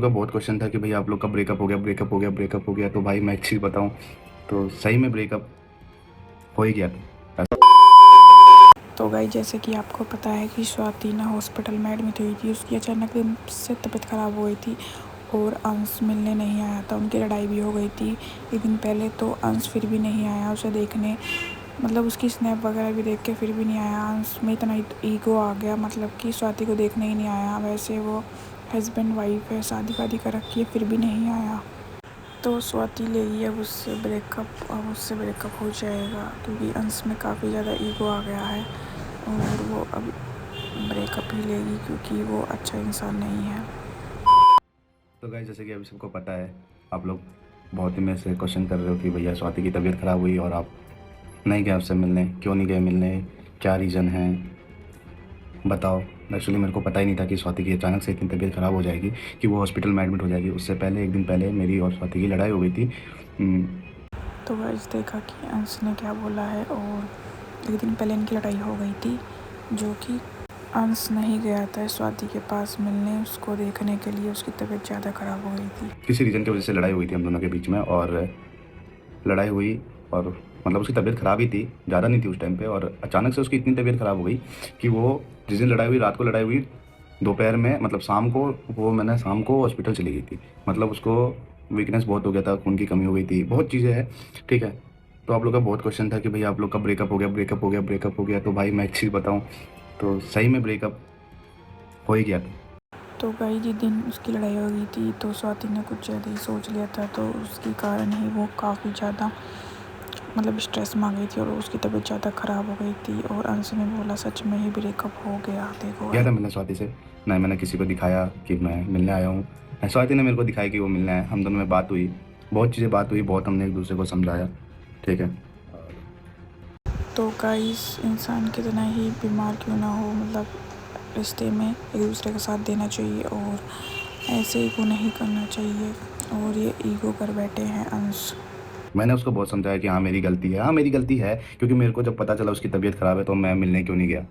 का बहुत क्वेश्चन था कि भाई आप लोग का ब्रेकअप हो गया, ब्रेकअप हो गया, ब्रेकअप हो गया। तो भाई मैं एक चीज़ बताऊं, तो सही में ब्रेकअप हो ही गया था। तो गाइस जैसे कि आपको पता है कि स्वाति ना हॉस्पिटल में एडमिट हुई थी। उसकी अचानक से तबीयत ख़राब हो गई थी और अंश मिलने नहीं आया था। उनकी लड़ाई भी हो गई थी एक दिन पहले, तो अंश फिर भी नहीं आया उसे देखने। मतलब उसकी स्नैप वगैरह भी देख के फिर भी नहीं आया। अंश में इतना ईगो आ गया, मतलब कि स्वाति को देखने ही नहीं आया। वैसे वो हस्बैंड वाइफ है, शादी वादी कर रखी है, फिर भी नहीं आया। तो स्वाति लेगी अब उससे ब्रेकअप। अब उससे ब्रेकअप हो जाएगा क्योंकि अंश में काफ़ी ज़्यादा ईगो आ गया है और वो अब ब्रेकअप ही लेगी क्योंकि वो अच्छा इंसान नहीं है। तो गाइस जैसे कि अभी सबको पता है, आप लोग बहुत ही मेरे से क्वेश्चन कर रहे हो कि भैया स्वाति की तबीयत ख़राब हुई और आप नहीं गए उससे मिलने, क्यों नहीं गए मिलने, क्या रीज़न है बताओ। एक्चुअली मेरे को पता ही नहीं था कि स्वाति की अचानक से इतनी तबीयत ख़राब हो जाएगी कि वो हॉस्पिटल में एडमिट हो जाएगी। उससे पहले एक दिन पहले मेरी और स्वाति की लड़ाई हो गई थी। तो गाइस देखा कि अंश ने क्या बोला है, और एक दिन पहले इनकी लड़ाई हो गई थी जो कि अंश नहीं गया था स्वाति के पास मिलने, उसको देखने के लिए। उसकी तबीयत ज़्यादा ख़राब हो गई थी। किसी रीज़न की वजह से लड़ाई हुई थी हम दोनों के बीच में, और लड़ाई हुई और मतलब उसकी तबीयत ख़राब ही थी, ज़्यादा नहीं थी उस टाइम पे। और अचानक से उसकी इतनी तबीयत ख़राब हो गई कि वो जिस दिन लड़ाई हुई, रात को लड़ाई हुई, दोपहर में मतलब शाम को वो मैंने शाम को हॉस्पिटल चली गई थी। मतलब उसको वीकनेस बहुत हो गया था, खून की कमी हो गई थी, बहुत चीज़ें हैं, ठीक है। तो आप लोग का बहुत क्वेश्चन था कि भाई आप लोग का ब्रेकअप हो गया, ब्रेकअप हो गया, ब्रेकअप हो गया। तो भाई मैं एक चीज़ बताऊँ, तो सही में ब्रेकअप हो ही गया था। तो गाइस जिस दिन उसकी लड़ाई हो गई थी तो स्वाति ने कुछ ज़्यादा ही सोच लिया था, तो उसके कारण ही वो काफ़ी ज़्यादा मतलब स्ट्रेस में आ गई थी और उसकी तबीयत ज़्यादा ख़राब हो गई थी। और अंश ने बोला सच में ही ब्रेकअप हो गया। देखो गया था मिलने स्वाति से, ना मैंने किसी को दिखाया कि मैं मिलने आया हूँ, ना स्वाति ने मेरे को दिखाया कि वो मिलने आया। हम दोनों में बात हुई, बहुत चीज़ें बात हुई, बहुत हमने एक दूसरे को समझाया, ठीक है। तो गाइस इंसान कितना ही बीमार क्यों ना हो, मतलब रिश्ते में एक दूसरे का साथ देना चाहिए और ऐसे ईगो नहीं करना चाहिए। और ये ईगो कर बैठे हैं अंश। मैंने उसको बहुत समझाया कि हाँ मेरी गलती है, हाँ मेरी गलती है, क्योंकि मेरे को जब पता चला उसकी तबीयत ख़राब है तो मैं मिलने क्यों नहीं गया।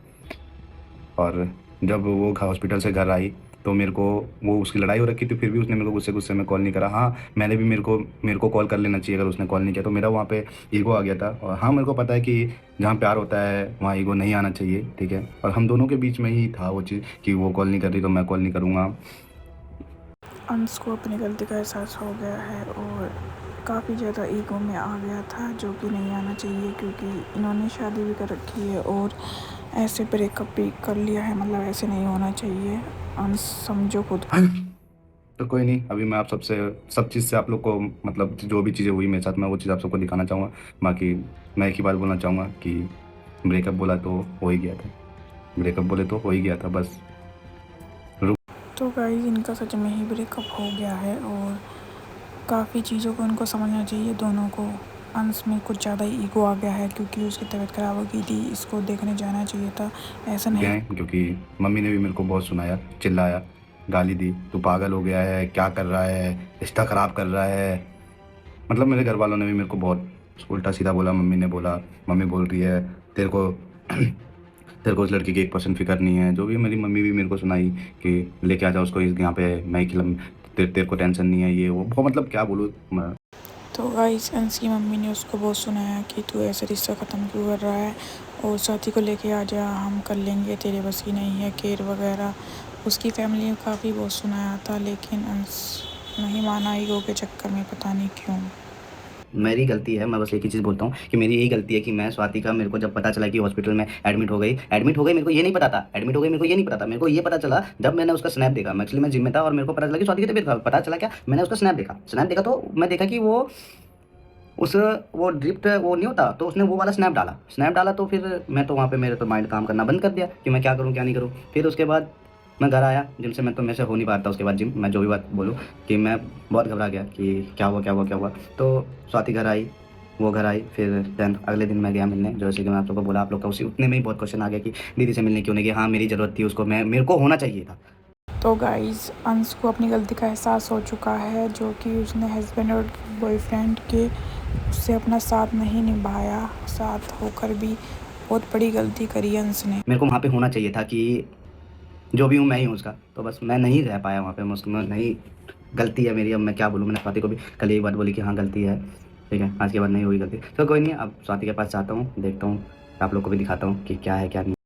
और जब वो हॉस्पिटल से घर आई तो मेरे को, वो उसकी लड़ाई हो रखी थी, फिर भी उसने मेरे को गुस्से गुस्से में कॉल नहीं करा। हाँ मैंने भी, मेरे को कॉल कर लेना चाहिए अगर उसने कॉल नहीं किया। तो मेरा वहाँ पे ईगो आ गया था। और हाँ मेरे को पता है कि जहाँ प्यार होता है वहाँ ईगो नहीं आना चाहिए, ठीक है। और हम दोनों के बीच में ही था वो चीज़ कि वो कॉल नहीं कर रही तो मैं कॉल नहीं करूँगा। अंश को अपनी गलती का एहसास हो गया है और काफ़ी ज़्यादा ईगो में आ गया था, जो कि नहीं आना चाहिए क्योंकि इन्होंने शादी भी कर रखी है और ऐसे ब्रेकअप भी कर लिया है। मतलब ऐसे नहीं होना चाहिए। अंश समझो खुद। तो कोई नहीं, अभी मैं आप सबसे सब चीज़ से आप लोग को, मतलब जो भी चीज़ें हुई मेरे साथ मैं वो चीज़ आप सबको दिखाना चाहूँगा। बाकी मैं एक ही बात बोलना चाहूँगा कि ब्रेकअप बोला तो हो ही गया था, ब्रेकअप बोले तो हो ही गया था बस। तो गाइस इनका सच में ही ब्रेकअप हो गया है और काफ़ी चीज़ों को इनको समझना चाहिए दोनों को। अंश में कुछ ज़्यादा ही ईगो आ गया है क्योंकि उसकी तबीयत ख़राब हो गई थी। इसको देखने जाना चाहिए था, ऐसा नहीं। गए क्योंकि मम्मी ने भी मेरे को बहुत सुनाया, चिल्लाया, गाली दी, तू पागल हो गया है, क्या कर रहा है, रिश्ता ख़राब कर रहा है। मतलब मेरे घर वालों ने भी मेरे को बहुत उल्टा सीधा बोला। मम्मी ने बोला, मम्मी बोल रही है तेरे को तेरे को उस लड़की की 1% फिक्र नहीं है। जो भी मेरी मम्मी भी मेरे को सुनाई कि लेके आ जाओ उसको इस यहाँ पे, मैं ही खिलम, तेरे को टेंशन नहीं है, ये वो बहुत, मतलब क्या बोलूँ मैं। तो गाइस अंश की मम्मी ने उसको बहुत सुनाया कि तू ऐसे रिश्ता ख़त्म क्यों कर रहा है और साथी को लेके आ जा, हम कर लेंगे, तेरे बस की नहीं है केयर वगैरह। उसकी फैमिली ने काफ़ी बहुत सुनाया था लेकिन अंश नहीं माना ईगो के चक्कर में, पता नहीं क्यों। मेरी गलती है, मैं बस एक ही चीज़ बोलता हूँ कि मेरी यही गलती है कि मैं स्वाति का, मेरे को जब पता चला कि हॉस्पिटल में एडमिट हो गई मेरे को ये नहीं पता था, एडमिट हो गई मेरे को ये नहीं पता था। मेरे को ये पता चला जब मैंने उसका स्नैप देखा। मैं एक्चुअली मैं जिम में था और मेरे को पता चला कि स्वाति की तबीयत खराब। पता चला क्या, मैंने उसका स्नैप देखा तो मैं देखा कि वो उस वो ड्रिफ्ट वो नहीं होता, तो उसने वो वाला स्नैप डाला। तो फिर मैं तो वहाँ पे, मेरे तो माइंड काम करना बंद कर दिया कि मैं क्या करूँ क्या नहीं करूँ। फिर उसके बाद मैं घर आया जिम से, मैं तो मेरे से हो नहीं पा रहा था उसके बाद जिम। मैं जो भी बात बोलूँ कि मैं बहुत घबरा गया कि क्या हुआ क्या हुआ क्या हुआ। तो स्वाति घर आई, वो घर आई, फिर देन अगले दिन मैं गया मिलने। जैसे कि मैं आप लोगों को बोला, आप लोग का उसी उतने में ही बहुत क्वेश्चन आ गया कि दीदी से मिलने क्यों नहीं गए। हाँ मेरी ज़रूरत थी उसको, मेरे को होना चाहिए था। तो गाइस अंश को अपनी गलती का एहसास हो चुका है, जो कि उसने हस्बैंड और बॉयफ्रेंड के उससे अपना साथ नहीं निभाया। साथ होकर भी बहुत बड़ी गलती करी अंश ने। मेरे को वहाँ पे होना चाहिए था कि जो भी हूँ मैं ही हूँ उसका। तो बस मैं नहीं रह पाया वहाँ पे, मैं नहीं गलती है मेरी, अब मैं क्या बोलूँ। मैंने स्वाति को भी कल यही बात बोली कि हाँ गलती है, ठीक है, आज के बाद नहीं होगी गलती। तो कोई नहीं, अब स्वाति के पास जाता हूँ, देखता हूँ, आप लोग को भी दिखाता हूँ कि क्या है क्या नहीं।